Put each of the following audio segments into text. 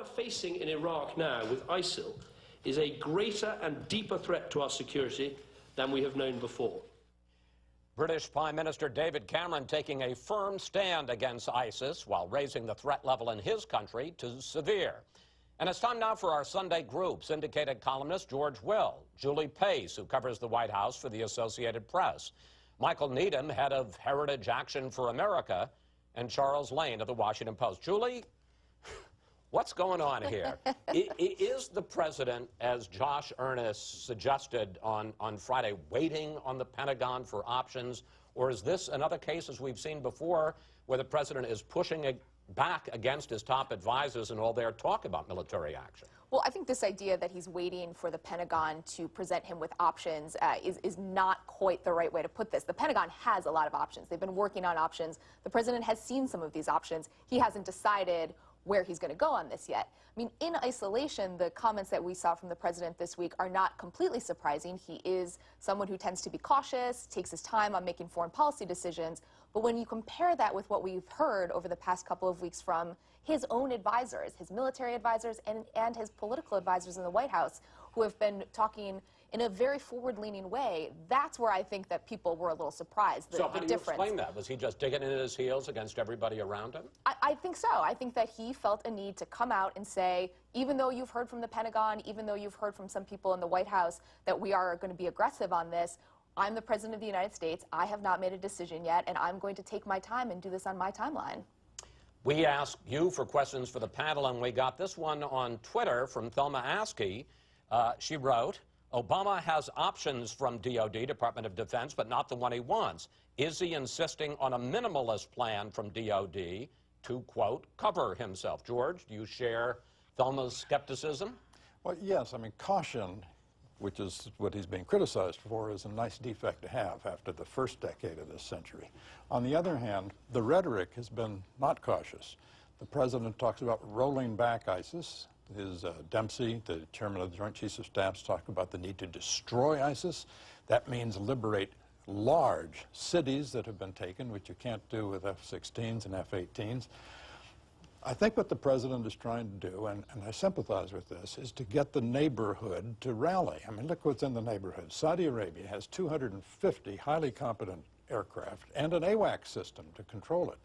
we're facing in Iraq now with ISIL is a greater and deeper threat to our security than we have known before. British Prime Minister David Cameron taking a firm stand against ISIS while raising the threat level in his country to severe. And it's time now for our Sunday group. Syndicated columnist George Will, Julie Pace, who covers the White House for the Associated Press, Michael Needham, head of Heritage Action for America, and Charles Lane of the Washington Post. Julie, what's going on here? Is the president, as Josh Earnest suggested on Friday, waiting on the Pentagon for options? Or is this another case, as we've seen before, where the president is pushing back against his top advisors and all their talk about military action? Well, I think this idea that he's waiting for the Pentagon to present him with options is not quite the right way to put this. The Pentagon has a lot of options. They've been working on options. The president has seen some of these options. He hasn't decided where he's going to go on this yet. I mean, in isolation, the comments that we saw from the president this week are not completely surprising. He is someone who tends to be cautious, takes his time on making foreign policy decisions. But when you compare that with what we've heard over the past couple of weeks from his own advisors, his military advisors, and his political advisors in the White House, who have been talking in a very forward-leaning way, that's where I think that people were a little surprised. So how do you explain that? Was he just digging in his heels against everybody around him? I think so. I think that he felt a need to come out and say, even though you've heard from the Pentagon, even though you've heard from some people in the White House that we are going to be aggressive on this, I'm the President of the United States. I have not made a decision yet, and I'm going to take my time and do this on my timeline. We asked you for questions for the panel, and we got this one on Twitter from Thelma Askey. She wrote, Obama has options from DOD, Department of Defense, but not the one he wants. Is he insisting on a minimalist plan from DOD to, quote, cover himself? George, do you share Thelma's skepticism? Well, yes. I mean, caution, which is what he's being criticized for, is a nice defect to have after the first decade of this century. On the other hand, the rhetoric has been not cautious. The president talks about rolling back ISIS. Dempsey, the chairman of the Joint Chiefs of Staff, talked about the need to destroy ISIS. That means liberate large cities that have been taken, which you can't do with F-16s and F-18s. I think what the president is trying to do, and I sympathize with this, is to get the neighborhood to rally. I mean, look what's in the neighborhood. Saudi Arabia has 250 highly competent aircraft and an AWACS system to control it.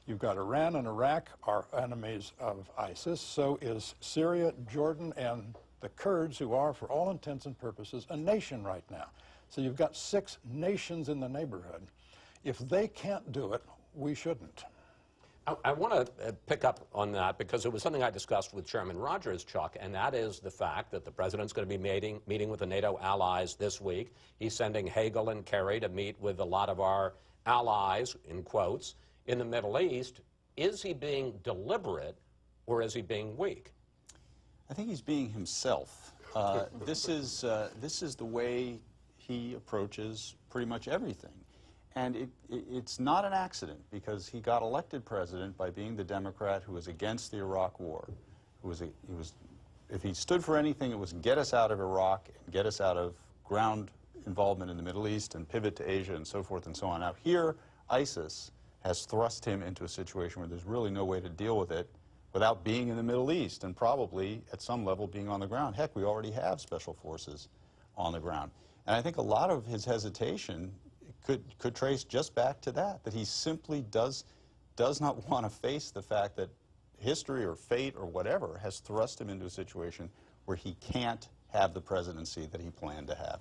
You've got Iran and Iraq are enemies of ISIS. So is Syria, Jordan, and the Kurds, who are, for all intents and purposes, a nation right now. So you've got 6 nations in the neighborhood. If they can't do it, we shouldn't. I want to pick up on that because it was something I discussed with Chairman Rogers, Chuck, and that is the fact that the president's going to be meeting with the NATO allies this week. He's sending Hagel and Kerry to meet with a lot of our allies, in quotes, in the Middle East. Is he being deliberate or is he being weak? I think he's being himself. This is the way he approaches pretty much everything. And it's not an accident, because he got elected president by being the Democrat who was against the Iraq War. If he stood for anything, it was get us out of Iraq and get us out of ground involvement in the Middle East and pivot to Asia and so forth and so on. Now here, ISIS has thrust him into a situation where there's really no way to deal with it without being in the Middle East and probably at some level being on the ground. Heck, we already have special forces on the ground. And I think a lot of his hesitation could trace just back to that he simply does not want to face the fact that history or fate or whatever has thrust him into a situation where he can't have the presidency that he planned to have.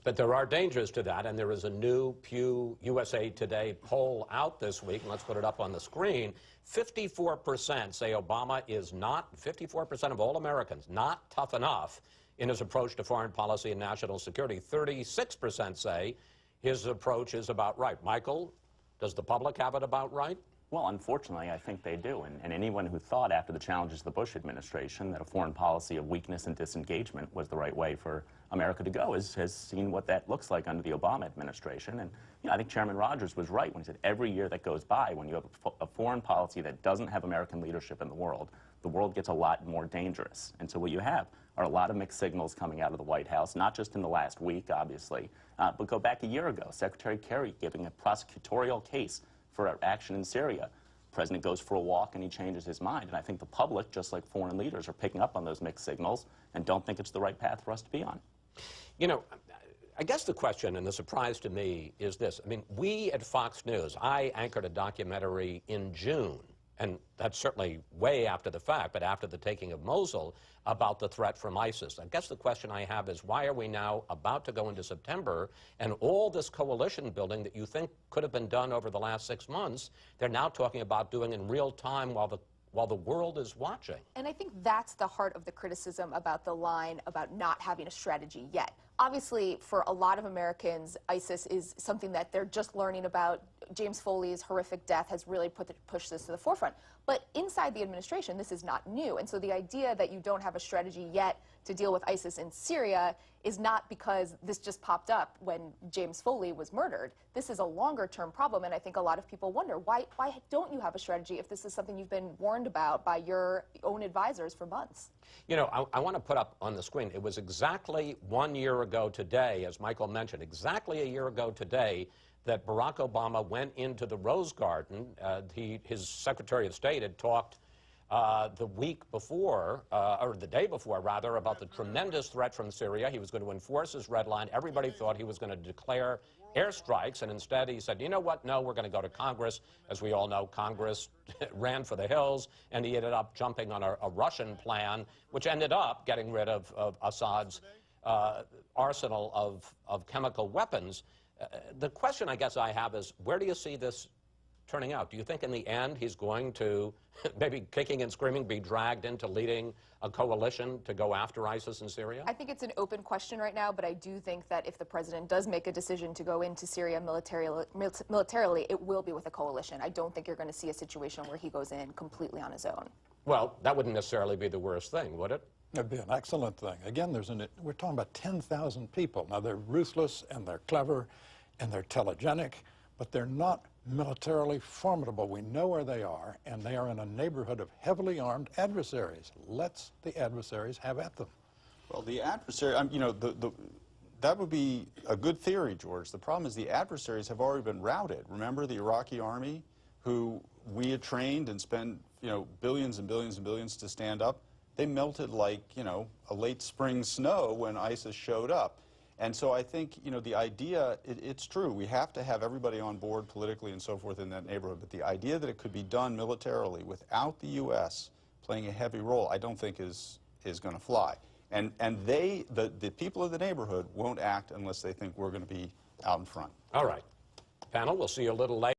But there are dangers to that, and there is a new Pew USA Today poll out this week, and let's put it up on the screen. 54% say Obama is not, 54% of all Americans, not tough enough in his approach to foreign policy and national security. 36% say his approach is about right. Michael, does the public have it about right? Well, unfortunately, I think they do. And anyone who thought after the challenges of the Bush administration that a foreign policy of weakness and disengagement was the right way for America to go has seen what that looks like under the Obama administration. And I think Chairman Rogers was right when he said every year that goes by, when you have a foreign policy that doesn't have American leadership in the world gets a lot more dangerous. And so what you have are a lot of mixed signals coming out of the White House, not just in the last week, obviously, but go back a year ago. Secretary Kerry giving a prosecutorial case for action in Syria. president goes for a walk and he changes his mind. And I think the public, just like foreign leaders, are picking up on those mixed signals and don't think it's the right path for us to be on. You know, I guess the question and the surprise to me is this. I mean, we at Fox News, I anchored a documentary in June, and that's certainly way after the fact, but after the taking of Mosul, about the threat from ISIS. I guess the question I have is, why are we now about to go into September, and all this coalition building that you think could have been done over the last 6 months, they're now talking about doing in real time while the world is watching? And I think that's the heart of the criticism about the line about not having a strategy yet. Obviously, for a lot of Americans, ISIS is something that they're just learning about. James Foley's horrific death has really pushed this to the forefront. But inside the administration, this is not new. And so the idea that you don't have a strategy yet to deal with ISIS in Syria is not because this just popped up when James Foley was murdered. This is a longer-term problem, and I think a lot of people wonder, why don't you have a strategy if this is something you've been warned about by your own advisors for months? You know, I want to put up on the screen, it was exactly 1 year ago today, as Michael mentioned, exactly a year ago today, that Barack Obama went into the Rose Garden. His Secretary of State had talked the week before, or the day before, rather, about the tremendous threat from Syria. He was going to enforce his red line. Everybody thought he was going to declare airstrikes, and instead he said, you know what, no, we're going to go to Congress. As we all know, Congress ran for the hills, and he ended up jumping on a Russian plan, which ended up getting rid of Assad's arsenal of chemical weapons. The question I guess I have is, where do you see this turning out? Do you think in the end he's going to, maybe kicking and screaming, be dragged into leading a coalition to go after ISIS in Syria? I think it's an open question right now, but I do think that if the president does make a decision to go into Syria militarily, it will be with a coalition. I don't think you're going to see a situation where he goes in completely on his own. Well, that wouldn't necessarily be the worst thing, would it? It'd be an excellent thing. Again, we're talking about 10,000 people. Now, they're ruthless, and they're clever, and they're telegenic, but they're not militarily formidable. We know where they are, and they are in a neighborhood of heavily armed adversaries. Let the adversaries have at them. Well, the adversary, you know, that would be a good theory, George. The problem is the adversaries have already been routed. Remember the Iraqi army, who we had trained and spent, you know, billions and billions and billions to stand up? They melted like, you know, a late spring snow when ISIS showed up. And so I think, you know, the idea, it's true, we have to have everybody on board politically and so forth in that neighborhood, but the idea that it could be done militarily without the U.S. playing a heavy role, I don't think is going to fly. And the people of the neighborhood won't act unless they think we're going to be out in front. All right. Panel, we'll see you a little later.